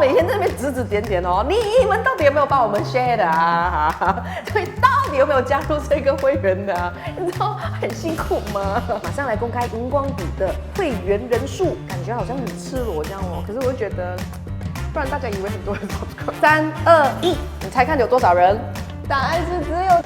每天在那边指指点点哦，你们到底有没有帮我们 share 的啊？对，到底有没有加入这个会员的啊？你知道很辛苦吗？马上来公开荧光笔的会员人数，感觉好像很赤裸这样哦。可是我就觉得，不然大家以为很多人subscribe。3、2、1，你猜看有多少人？答案是只有。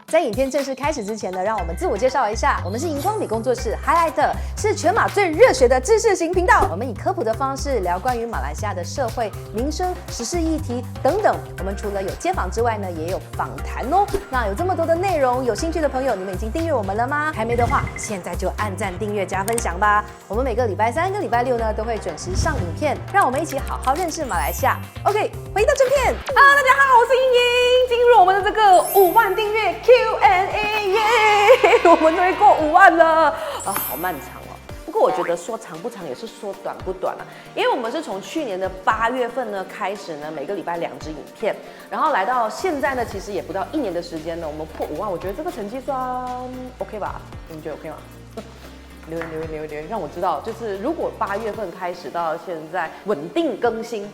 在影片正式开始之前呢，让我们自我介绍一下，我们是荧光笔工作室 Highlight， 是全马最热血的知识型频道。我们以科普的方式聊关于马来西亚的社会、民生、时事议题等等。我们除了有街访之外呢，也有访谈哦。那有这么多的内容，有兴趣的朋友，你们已经订阅我们了吗？还没的话，现在就按赞、订阅、加分享吧。我们每个礼拜3跟礼拜6呢，都会准时上影片，让我们一起好好认识马来西亚。OK， 回到正片。Hello， 大家好，我是莹莹。进入我们的这个5万订阅 Q&A 耶，我们终于过5万了啊，好漫长哦。不过我觉得说长不长也是说短不短啊，因为我们是从去年的8月份呢开始呢，每个礼拜2支影片，然后来到现在呢，其实也不到1年的时间呢，我们破5万，我觉得这个成绩算 OK 吧？你们觉得 OK 吗？留言，让我知道，就是如果8月份开始到现在稳定更新。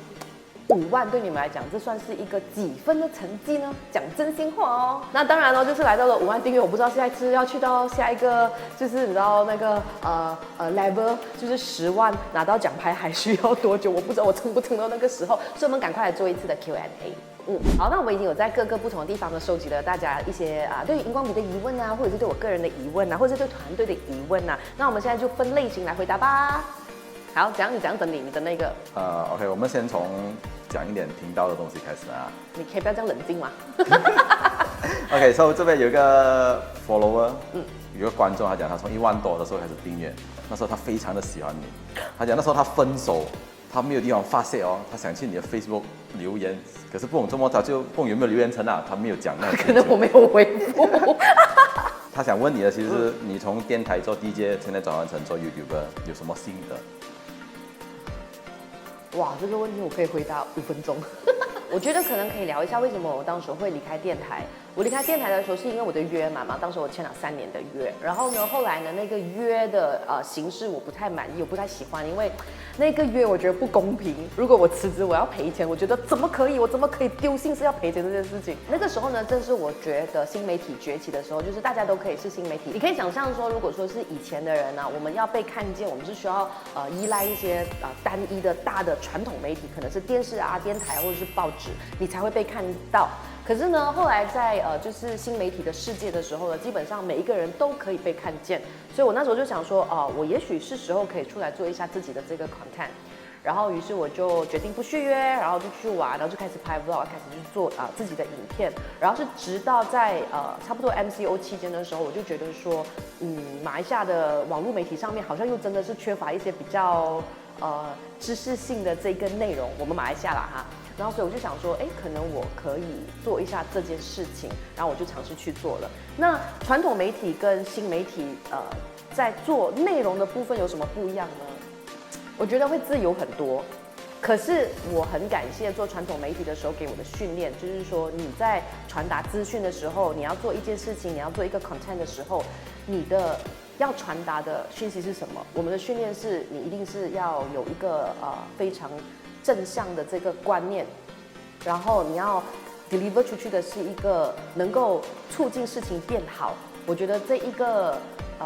5万对你们来讲，这算是一个几分的成绩呢？讲真心话哦。那当然了，就是来到了5万订阅，我不知道下一次要去到下一个，就是你知道那个level， 就是10万拿到奖牌还需要多久？我不知道我撑不撑到那个时候，所以我们赶快来做一次的 Q&A。好，那我们已经有在各个不同的地方呢收集了大家一些对于荧光笔的疑问啊，或者是对我个人的疑问啊，或者是对团队的疑问啊。那我们现在就分类型来回答吧。好，怎样整理你的那个？OK， 我们先从讲一点听到的东西开始啊。你可以不要这样冷静吗？OK， 所以这边有一个 follower，有一个观众，他讲他从1万多的时候开始订阅，那时候他非常的喜欢你。他讲那时候他分手，他没有地方发泄哦，他想去你的 Facebook 留言，可是不懂怎么他就不懂有没有留言成啊，他没有讲那个。可能我没有回复。他想问你的其实是你从电台做 DJ， 现在转换成做 YouTuber， 有什么心得？哇，这个问题我可以回答5分钟。我觉得可能可以聊一下为什么我当时会离开电台。我离开电台的时候是因为我的约嘛，当时我签了3年的约，然后呢，后来呢那个约的形式我不太满意，我不太喜欢，因为那个约我觉得不公平。如果我辞职我要赔钱，我觉得怎么可以？我怎么可以丢姓氏要赔钱这件事情？那个时候呢，正是我觉得新媒体崛起的时候，就是大家都可以是新媒体。你可以想象说，如果说是以前的人呢，我们要被看见，我们是需要依赖一些单一的大的传统媒体，可能是电视啊、电台或者是报纸，你才会被看到。可是呢，后来在就是新媒体的世界的时候呢，基本上每一个人都可以被看见，所以我那时候就想说，我也许是时候可以出来做一下自己的这个 content， 然后于是我就决定不续约，然后就去玩，然后就开始拍 vlog， 开始去做自己的影片，然后是直到在差不多 MCO 期间的时候，我就觉得说，马来西亚的网络媒体上面好像又真的是缺乏一些比较知识性的这个内容，我们马来西亚啦哈。然后所以我就想说，可能我可以做一下这件事情，然后我就尝试去做了。那传统媒体跟新媒体，在做内容的部分有什么不一样呢？我觉得会自由很多。可是我很感谢做传统媒体的时候给我的训练，就是说你在传达资讯的时候，你要做一件事情，你要做一个 content 的时候，你的要传达的讯息是什么？我们的训练是你一定是要有一个非常正向的这个观念，然后你要 deliver 出去的是一个能够促进事情变好。我觉得这一个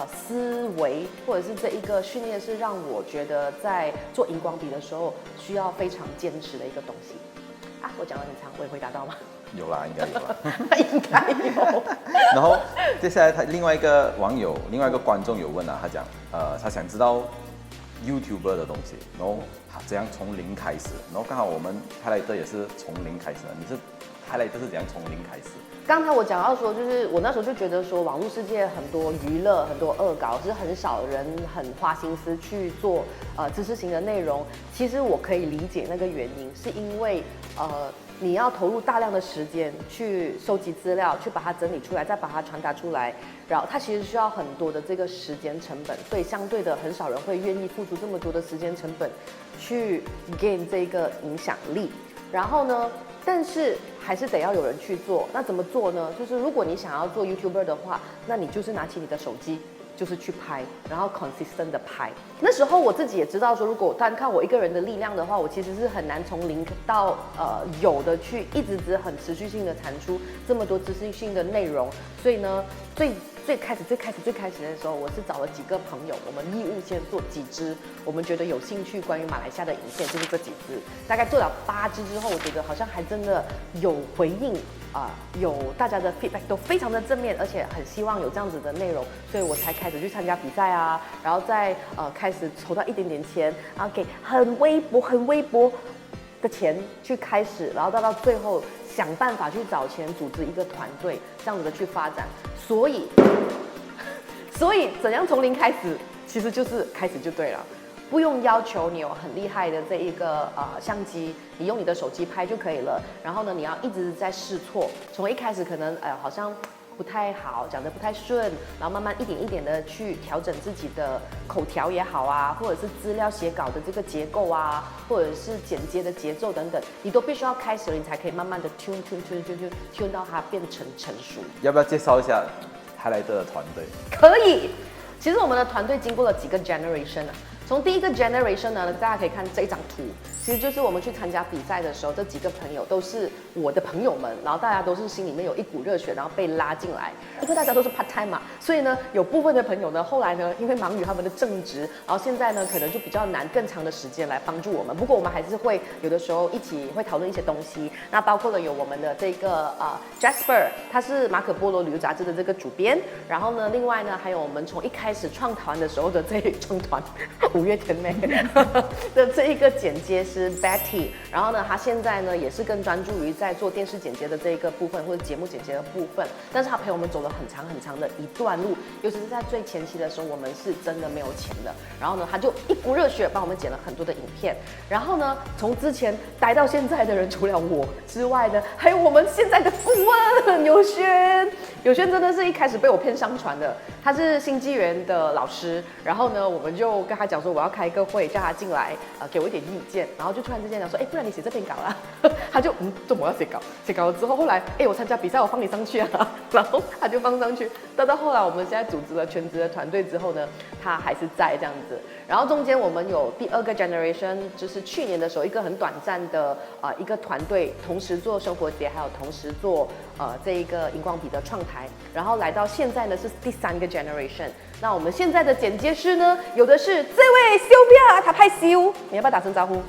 思维或者是这一个训练是让我觉得在做荧光笔的时候需要非常坚持的一个东西啊。我讲得很长，我有回答到吗？有啦，应该有啦。应该有。然后接下来他另外一个网友、另外一个观众有问啊，他讲他想知道 YouTuber 的东西，然后怎样从零开始，然后刚好我们Highlight也是从零开始的，你是Highlight是怎样从零开始？刚才我讲到说，就是我那时候就觉得说，网络世界很多娱乐、很多恶搞，就是很少人很花心思去做知识型的内容。其实我可以理解那个原因，是因为你要投入大量的时间去收集资料，去把它整理出来，再把它传达出来，然后它其实需要很多的这个时间成本，所以相对的很少人会愿意付出这么多的时间成本去 gain 这个影响力。然后呢，但是还是得要有人去做。那怎么做呢？就是如果你想要做 YouTuber 的话，那你就是拿起你的手机，就是去拍，然后 consistent 的拍。那时候我自己也知道说，如果单靠我一个人的力量的话，我其实是很难从零到有的去一直很持续性的产出这么多知识性的内容。所以呢，最开始的时候，我是找了几个朋友，我们义务先做几支我们觉得有兴趣关于马来西亚的影片，就是这几支。大概做了8支之后，我觉得好像还真的有回应有大家的 feedback 都非常的正面，而且很希望有这样子的内容，所以我才开始去参加比赛啊，然后再开始筹到一点点钱，然后给很微薄的钱去开始，然后到最后想办法去找钱组织一个团队，这样子的去发展。所以怎样从零开始，其实就是开始就对了。不用要求你有很厉害的这一个相机，你用你的手机拍就可以了。然后呢，你要一直在试错，从一开始可能好像不太好，讲得不太顺，然后慢慢一点一点的去调整自己的口条也好啊，或者是资料写稿的这个结构啊，或者是剪接的节奏等等，你都必须要开始了，你才可以慢慢的 tune 到它变成成熟。要不要介绍一下海莱德的团队？可以。其实我们的团队经过了几个 generation 啊。从第一个 generation 呢，大家可以看这一张图，其实就是我们去参加比赛的时候，这几个朋友都是我的朋友们，然后大家都是心里面有一股热血，然后被拉进来。因为大家都是 part time 嘛，所以呢，有部分的朋友呢，后来呢，因为忙于他们的正职，然后现在呢，可能就比较难更长的时间来帮助我们。不过我们还是会有的时候一起会讨论一些东西，那包括了有我们的这个Jasper， 他是马可波罗旅游杂志的这个主编，然后呢，另外呢，还有我们从一开始创团的时候的创团。五月天妹的这一个剪接师 Betty， 然后呢，她现在呢也是更专注于在做电视剪接的这一个部分或者节目剪接的部分，但是她陪我们走了很长的一段路，尤其是在最前期的时候，我们是真的没有钱的，然后呢，她就一股热血帮我们剪了很多的影片，然后呢，从之前待到现在的人，除了我之外呢，还有我们现在的顾问有轩真的是一开始被我骗上船的，他是新纪元的老师，然后呢，我们就跟他讲说我要开一个会，叫他进来给我一点意见，然后就突然之间讲说，不然你写这篇稿啦，他就怎么要写稿？写稿了之后，后来我参加比赛，我放你上去啊，然后他就放上去，到后来我们现在组织了全职的团队之后呢，他还是在这样子，然后中间我们有第2个 generation， 就是去年的时候一个很短暂的一个团队，同时做生活节，还有同时做这一个荧光笔的创台，然后来到现在呢是第3个 generation。那我们现在的剪接师呢，有的是这位Sylvia，他害羞，你要不要打声招呼？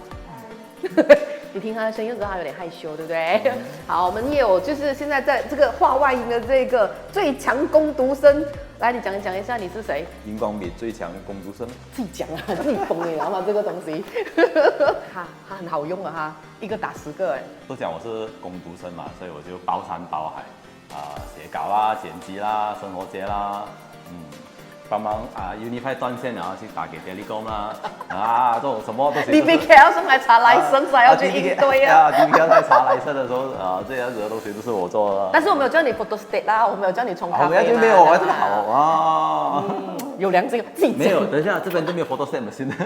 你听他的声音，知道他有点害羞，对不对？好，我们也有就是现在在这个话外音的这个最强攻读生，来，你讲一下你是谁？荧光笔最强攻读生，自己讲啊，自己疯了，你知道吗？这个东西，它很好用啊，哈，一个打10个都讲我是攻读生嘛，所以我就包山包海写稿啦、剪辑啦、生活节啦，帮忙Unify 断线，然后去打给 Telecom 啦，这种什么都是。DBKL 上来查来生，还要去应对啊。DBKL 在查来生的时候，这样子的东西都是我做的。但是我没有叫你 photo state 啦，我没有叫你冲咖啡啦。没有，我这个好啊。有良心，自己没有，等一下这边就没有 photo state 现在。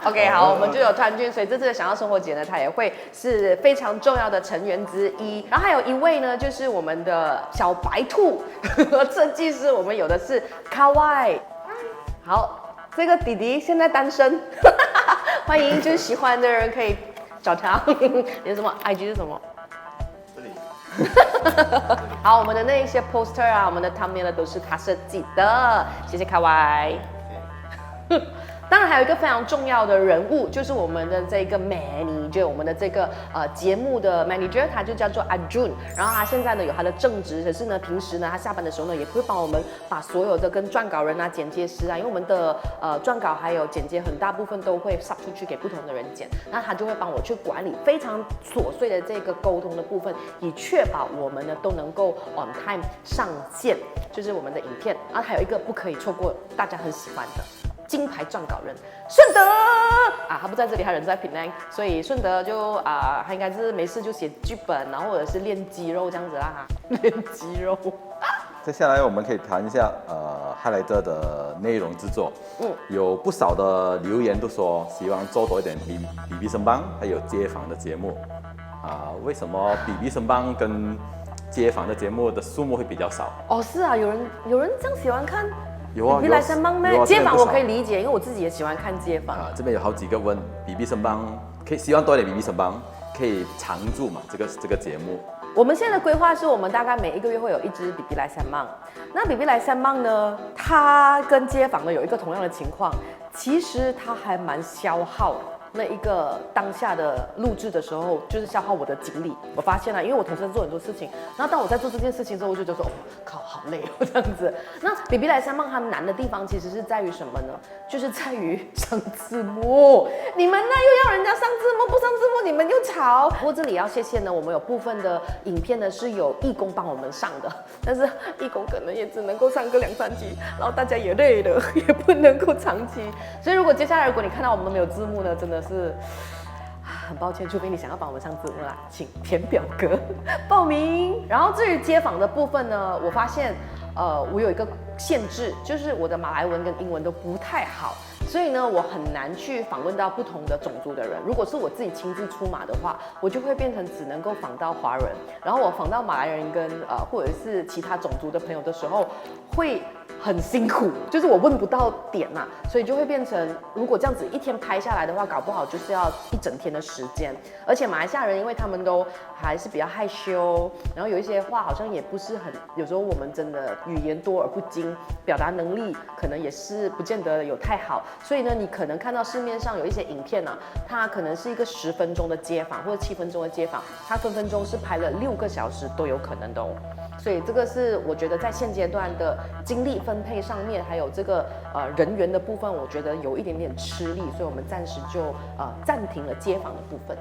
OK， 好，我们就有团军，所以这次的想要生活节呢，它也会是非常重要的成员之一。然后还有一位呢，就是我们的小白兔设计师，我们有的是 Kawai。好，这个弟弟现在单身，欢迎就是喜欢的人可以找他。你是什么 IG 是什么？这里。好，我们的那一些 poster 啊，我们的 thumbnail 都是他设计的，谢谢 Kawai。当然还有一个非常重要的人物，就是我们的这个 manager， 我们的这个节目的 manager， 他就叫做阿 Jun， 然后他现在呢有他的正职，可是呢平时呢他下班的时候呢也会帮我们把所有的跟撰稿人啊、剪接师啊，因为我们的撰稿还有剪接很大部分都会 sub 出去给不同的人剪，那他就会帮我去管理非常琐碎的这个沟通的部分，以确保我们呢都能够 on time 上线，就是我们的影片。然后还有一个不可以错过，大家很喜欢的。金牌撰稿人顺德他不在这里，他人在平安，所以顺德就他应该是没事就写剧本，然后或者是练肌肉这样子啦练肌肉。接下来我们可以谈一下海莱德的内容制作。有不少的留言都说希望做多一点比比声帮还有街访的节目。为什么比比声棒跟街访的节目的数目会比较少？哦，是啊，有人这样喜欢看有啊，比比来声棒咩？有啊街访我可以这边理解，因为我自己也喜欢看街访。这边有好几个问比比声棒，可以希望多一点比比声棒，可以常驻嘛这个节目。我们现在的规划是我们大概每1个月会有1支比比来三棒。那比比来三棒呢，它跟街访呢有一个同样的情况，其实它还蛮消耗那一个当下的录制的时候，就是消耗我的精力。我发现了，因为我同时在做很多事情，然后当我在做这件事情之后，我就觉得说，哦，靠，好累哦，这样子。那比比来三棒它难的地方其实是在于什么呢？就是在于上字幕。你们呢又要人家上字幕，不上字幕你们又吵。不过这里要谢谢呢，我们有部分的影片呢是有义工帮我们上的，但是义工可能也只能够上个2、3集，然后大家也累了，也不能够长期。所以如果接下来如果你看到我们没有字幕呢，真的是很抱歉，除非你想要帮我们上字幕啦，请填表格报名。然后至于街访的部分呢，我发现我有一个限制，就是我的马来文跟英文都不太好，所以呢，我很难去访问到不同的种族的人。如果是我自己亲自出马的话，我就会变成只能够访到华人，然后我访到马来人跟或者是其他种族的朋友的时候，会很辛苦，就是我问不到点嘛，所以就会变成，如果这样子一天拍下来的话，搞不好就是要1整天的时间。而且马来西亚人，因为他们都还是比较害羞，然后有一些话好像也不是很，有时候我们真的语言多而不精，表达能力可能也是不见得有太好，所以呢，你可能看到市面上有一些影片啊，它可能是一个10分钟的街访或者7分钟的街访，它分分钟是拍了6个小时都有可能的哦。所以这个是我觉得在现阶段的精力分配上面，还有这个人员的部分，我觉得有一点点吃力，所以我们暂时就暂停了街访的部分。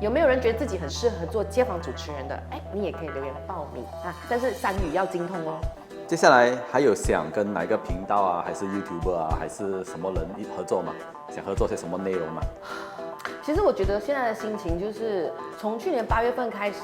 有没有人觉得自己很适合做街访主持人的？哎，你也可以留言报名啊，但是3语要精通哦。接下来还有想跟哪个频道啊，还是 YouTuber 啊，还是什么人合作吗？想合作些什么内容吗？其实我觉得现在的心情就是从去年8月份开始，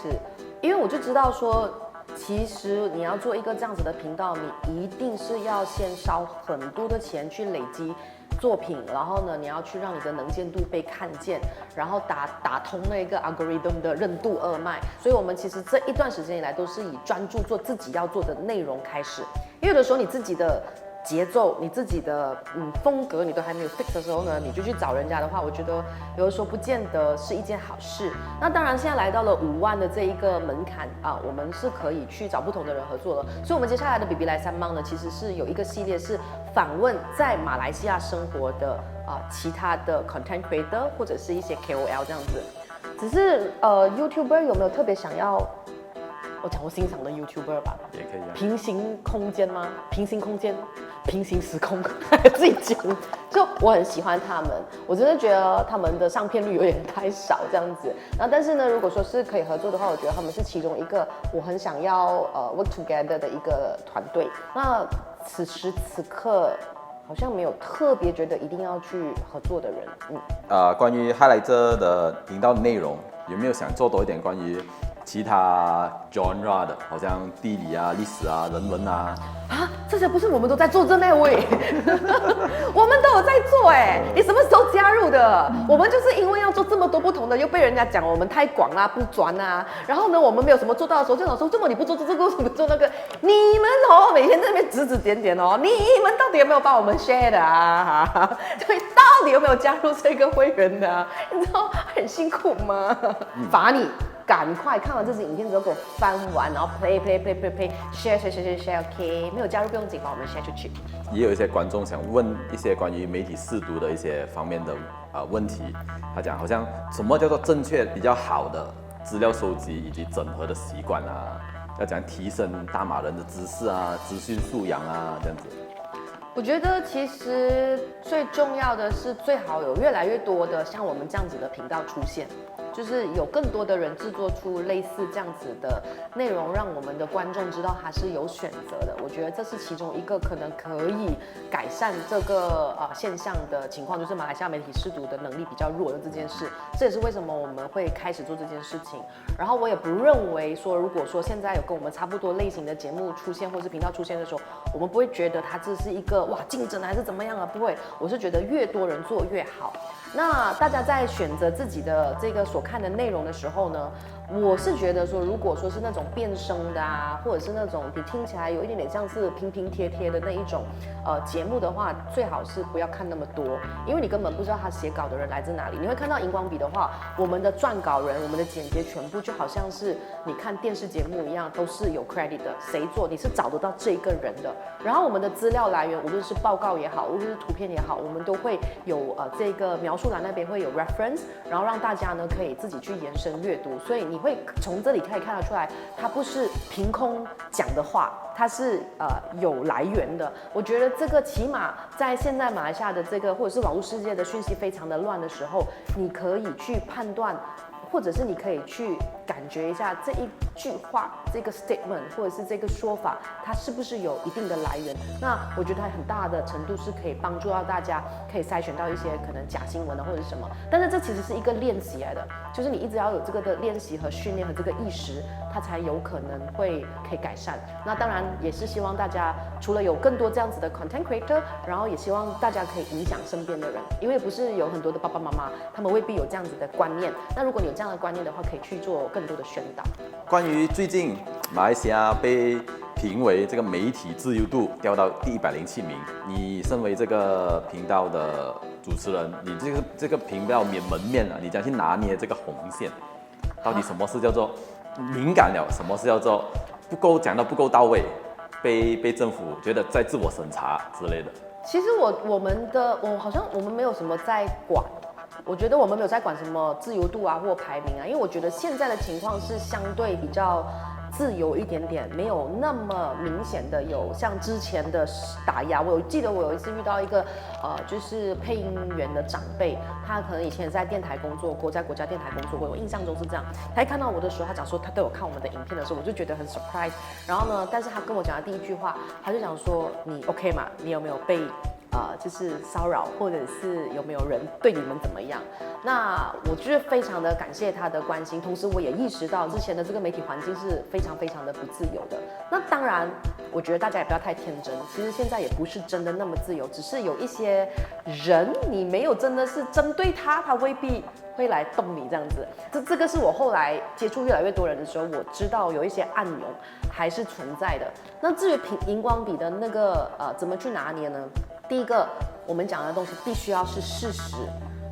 因为我就知道说，其实你要做一个这样子的频道，你一定是要先烧很多的钱去累积作品，然后呢，你要去让你的能见度被看见，然后打通那个 algorithm 的任督二脉。所以我们其实这一段时间以来都是以专注做自己要做的内容开始，因为有的时候你自己的节奏，你自己的风格，你都还没有 fix 的时候呢，你就去找人家的话，我觉得有的时候不见得是一件好事。那当然，现在来到了5万的这一个门槛啊，我们是可以去找不同的人合作了。所以，我们接下来的比比来三棒呢，其实是有一个系列是访问在马来西亚生活的其他的 content creator 或者是一些 KOL 这样子。只是YouTuber 有没有特别想要？我讲我欣赏的 YouTuber 吧，也可以啊。平行空间吗？平行空间，平行时空，自己讲。就我很喜欢他们，我真的觉得他们的上片率有点太少这样子。然后但是呢，如果说是可以合作的话，我觉得他们是其中一个我很想要work together 的一个团队。那此时此刻好像没有特别觉得一定要去合作的人。关于 Highlighter 的频道内容，有没有想做多一点关于其他 genre 的，好像地理啊、历史啊、人文啊？这些不是我们都在做的那位，我们都有在做哎，你什么时候加入的？我们就是因为要做这么多不同的，又被人家讲我们太广啦、不专啊。然后呢，我们没有什么做到的时候，就想说，这么你不做这个，为什么做那个？你们每天在那边指指点点哦，你们到底有没有帮我们 share 的啊？对，到底有没有加入这个会员的啊？你知道很辛苦吗？罚你。赶快看完这支影片之后给我翻完，然后 play share，OK， 没有加入不用紧，把我们 share 出去。也有一些观众想问一些关于媒体识读的一些方面的问题，他讲好像什么叫做正确比较好的资料收集以及整合的习惯啊，要怎样提升大马人的知识啊、资讯素养啊这样子。我觉得其实最重要的是，最好有越来越多的像我们这样子的频道出现。就是有更多的人制作出类似这样子的内容，让我们的观众知道他是有选择的。我觉得这是其中一个可能可以改善这个现象的情况，就是马来西亚媒体识读的能力比较弱的这件事。这也是为什么我们会开始做这件事情。然后我也不认为说，如果说现在有跟我们差不多类型的节目出现，或是频道出现的时候，我们不会觉得它这是一个竞争还是怎么样啊？不会，我是觉得越多人做越好。那大家在选择自己的这个所所看的内容的时候呢，我是觉得说，如果说是那种变声的啊，或者是那种你听起来有一点点像是拼拼贴贴的那一种节目的话，最好是不要看那么多，因为你根本不知道他写稿的人来自哪里。你会看到荧光笔的话，我们的撰稿人、我们的剪接全部就好像是你看电视节目一样，都是有 credit 的，谁做你是找得到这个人的。然后我们的资料来源，无论是报告也好，无论是图片也好，我们都会有这个描述栏那边会有 reference， 然后让大家呢可以自己去延伸阅读，所以你会从这里可以看得出来，它不是凭空讲的话，它是有来源的。我觉得这个起码在现在马来西亚的这个或者是网络世界的讯息非常的乱的时候，你可以去判断。或者是你可以去感觉一下这一句话、这个 statement 或者是这个说法，它是不是有一定的来源？那我觉得它很大的程度是可以帮助到大家，可以筛选到一些可能假新闻的或者是什么。但是这其实是一个练习来的，就是你一直要有这个的练习和训练和这个意识，它才有可能可以改善。那当然也是希望大家除了有更多这样子的 content creator， 然后也希望大家可以影响身边的人，因为不是有很多的爸爸妈妈，他们未必有这样子的观念。那如果你有这样的观念的话，可以去做更多的宣导。关于最近马来西亚被评为这个媒体自由度掉到第107名，你身为这个频道的主持人，你这个频道门面啊，你将去拿捏这个红线，到底什么是叫做敏感了，什么是叫做讲到不够到位，被政府觉得在自我审查之类的。其实好像我们没有什么在管。我觉得我们没有在管什么自由度啊或排名啊，因为我觉得现在的情况是相对比较自由一点点，没有那么明显的有像之前的打压。我记得我有一次遇到一个就是配音员的长辈，他可能以前也在电台工作过，在国家电台工作过，我印象中是这样。他一看到我的时候，他讲说他都有看我们的影片的时候，我就觉得很 surprise。然后呢，但是他跟我讲的第一句话，他就讲说你 OK 吗？你有没有被就是骚扰，或者是有没有人对你们怎么样？那我就是非常的感谢他的关心，同时我也意识到之前的这个媒体环境是非常非常的不自由的。那当然，我觉得大家也不要太天真，其实现在也不是真的那么自由，只是有一些人你没有真的是针对他，他未必会来动你这样子。这个是我后来接触越来越多人的时候，我知道有一些暗涌还是存在的。那至于荧光笔的那个怎么去拿捏呢？第一个，我们讲的东西必须要是事实，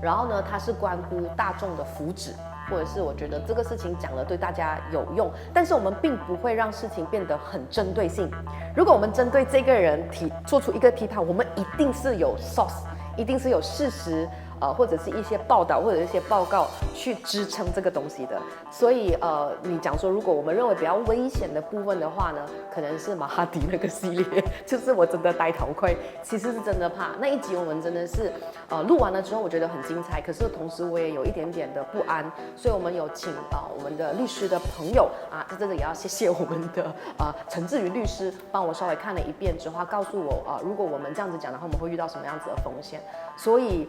然后呢，它是关乎大众的福祉，或者是我觉得这个事情讲了对大家有用，但是我们并不会让事情变得很针对性。如果我们针对这个人做出一个批判，我们一定是有 source， 一定是有事实。或者是一些报道或者一些报告去支撑这个东西的，所以你讲说如果我们认为比较危险的部分的话呢，可能是马哈迪那个系列，就是我真的戴头盔，其实是真的怕那一集我们真的是录完了之后我觉得很精彩，可是同时我也有一点点的不安，所以我们有请我们的律师的朋友在这里也要谢谢我们的陈志宇律师帮我稍微看了一遍之后，他告诉我如果我们这样子讲的话，我们会遇到什么样子的风险，所以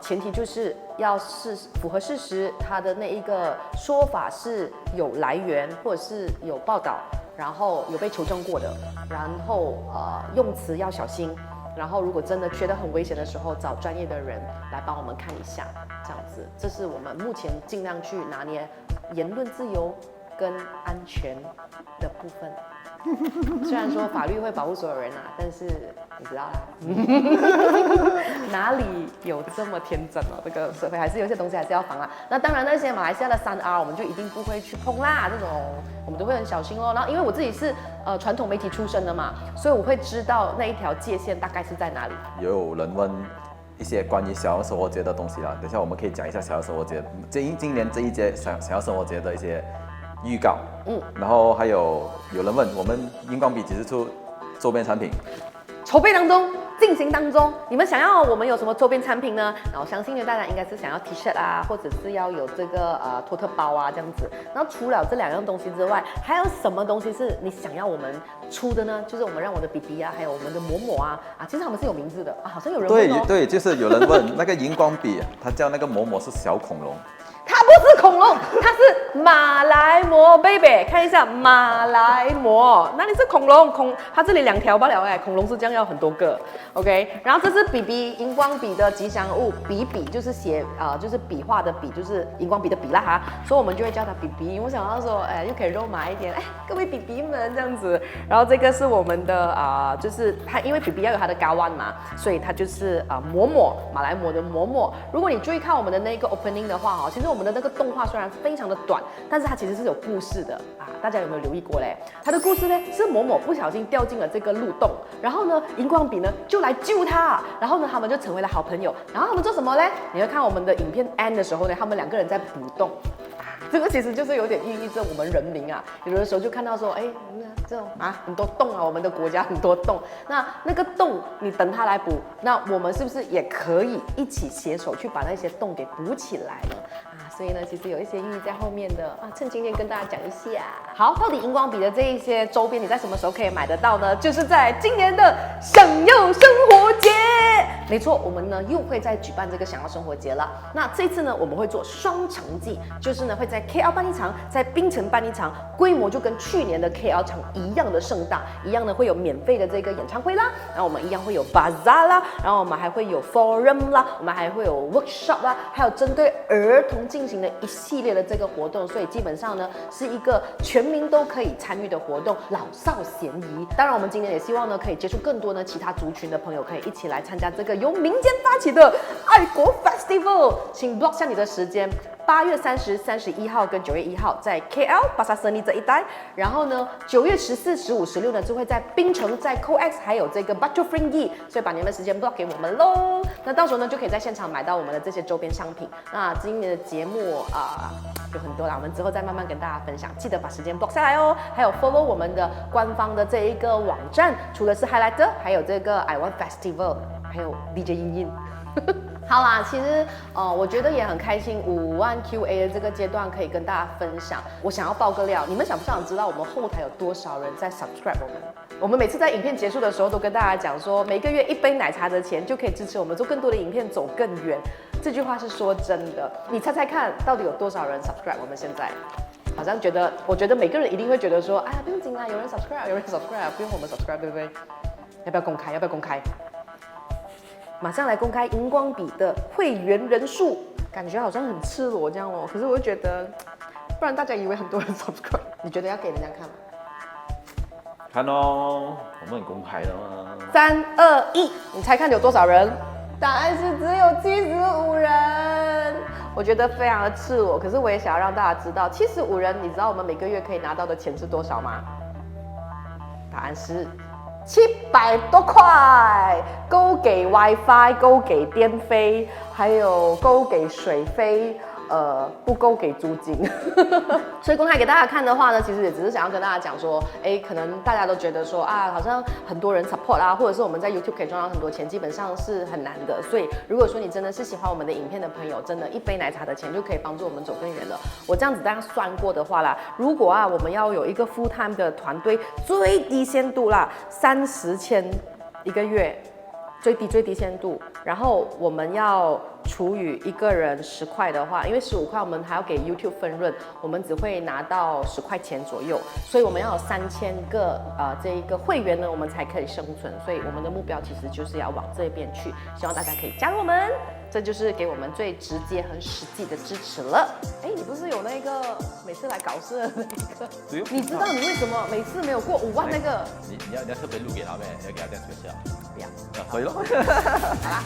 前提就是要是符合事实，他的那一个说法是有来源或者是有报道，然后有被求证过的，然后用词要小心，然后如果真的觉得很危险的时候，找专业的人来帮我们看一下，这样子，这是我们目前尽量去拿捏言论自由跟安全的部分。虽然说法律会保护所有人但是你知道啦，哪里有这么天真哦？这个社会还是有些东西还是要防啦。那当然那些马来西亚的3R 我们就一定不会去碰啦，这种我们都会很小心哦。然后因为我自己是传统媒体出身的嘛，所以我会知道那一条界限大概是在哪里。有人问一些关于小生活节的东西啦，等一下我们可以讲一下小生活节，今年这一届小生活节的一些预告，然后还有人问我们荧光笔几时出周边产品，筹备当中，进行当中，你们想要我们有什么周边产品呢？然后我相信大家应该是想要 T 恤或者是要有这个托特包这样子。然后除了这2样东西之外，还有什么东西是你想要我们出的呢？就是我们让我的 BB 还有我们的嬷嬷其实他们是有名字的好像有人问对，就是有人问那个荧光笔，它叫那个嬷嬷是小恐龙。他不是恐龙，它是马来貘 baby， 看一下马来貘，哪里是恐龙？它这里2条罢了哎，恐龙是这样要很多个 ，OK。然后这是比比荧光笔的吉祥物，比就是写就是笔画的笔，就是荧光笔的笔啦哈，所以我们就会叫它比比。我想要说，哎，又可以肉麻一点，哎，各位比比们这样子。然后这个是我们的就是它，因为比比要有它的高弯嘛，所以它就是马来貘的嬷。如果你注意看我们的那个 opening 的话其实我们的那个动画虽然非常的短，但是它其实是有故事的啊，大家有没有留意过嘞？它的故事呢是嬷不小心掉进了这个路洞，然后呢荧光笔呢就来救她，然后呢他们就成为了好朋友，然后他们做什么嘞？你会看我们的影片 end 的时候呢，他们2个人在补洞。这个其实就是有点寓意着我们人民啊，有的时候就看到说，哎，这种很多洞啊，我们的国家很多洞，那个洞你等它来补，那我们是不是也可以一起携手去把那些洞给补起来呢？所以呢，其实有一些寓意在后面的趁今天跟大家讲一下。好，到底荧光笔的这一些周边，你在什么时候可以买得到呢？就是在今年的想要生活节。没错，我们呢又会再举办这个想要生活节了。那这次呢，我们会做双城记，就是呢会在 KL 办一场，在槟城办一场，规模就跟去年的 KL 场一样的盛大，一样呢会有免费的这个演唱会啦，然后我们一样会有 bazaar 啦，然后我们还会有 forum 啦，我们还会有 workshop 啦，还有针对儿童进行的一系列的这个活动，所以基本上呢是一个全民都可以参与的活动，老少咸宜。当然，我们今年也希望呢可以接触更多呢其他族群的朋友，可以一起来参加这个由民间发起的爱国 Festival。请 block 下你的时间。8月30、31号跟9月1号在 KL 巴萨森尼这一带，然后呢9月14、15、16呢就会在槟城、在 COEX 还有这个 Batu Fringi， 所以把你们的时间 block 给我们喽。那到时候呢就可以在现场买到我们的这些周边商品。那今年的节目有很多啦，我们之后再慢慢跟大家分享，记得把时间 block 下来哦。还有 follow 我们的官方的这一个网站，除了是 Highlighter， 还有这个 I Want Festival， 还有 DJ 音音。好啦，其实我觉得也很开心，5万 QA 的这个阶段可以跟大家分享。我想要爆个料，你们想不想知道我们后台有多少人在 subscribe 我们？我们每次在影片结束的时候都跟大家讲说，每个月1杯奶茶的钱就可以支持我们做更多的影片，走更远。这句话是说真的，你猜猜看到底有多少人 subscribe 我们现在？好像觉得，我觉得每个人一定会觉得说，哎呀，不用紧啦，有人 subscribe， 有人 subscribe， 不用我们 subscribe， 对不对？要不要公开？要不要公开？马上来公开荧光笔的会员人数，感觉好像很赤裸这样哦。可是我就觉得，不然大家以为很多人 subscribe， 你觉得要给人家看吗？看哦，我们很公开的嘛。3、2、1，你猜看有多少人？答案是只有75人。我觉得非常的赤裸，可是我也想要让大家知道，75人，你知道我们每个月可以拿到的钱是多少吗？答案是700多块，够给 WiFi， 够给电费，还有够给水费，不够给租金。所以公开给大家看的话呢，其实也只是想要跟大家讲说，可能大家都觉得说好像很多人 support 或者是我们在 YouTube 可以赚到很多钱，基本上是很难的。所以如果说你真的是喜欢我们的影片的朋友，真的1杯奶茶的钱就可以帮助我们走更远了。我这样子大家算过的话啦，如果我们要有一个 full time 的团队，最低限度啦30千一个月。最低限度，然后我们要除以一个人10块的话，因为15块我们还要给 YouTube 分润，我们只会拿到10块钱左右，所以我们要有3000个这一个会员呢，我们才可以生存。所以我们的目标其实就是要往这边去，希望大家可以加入我们，这就是给我们最直接和实际的支持了。你不是有那个每次来搞事的那个？你知道你为什么每次没有过5万那个？你要特别录给他呗，你要给他这样special。不要，可以了。好啦。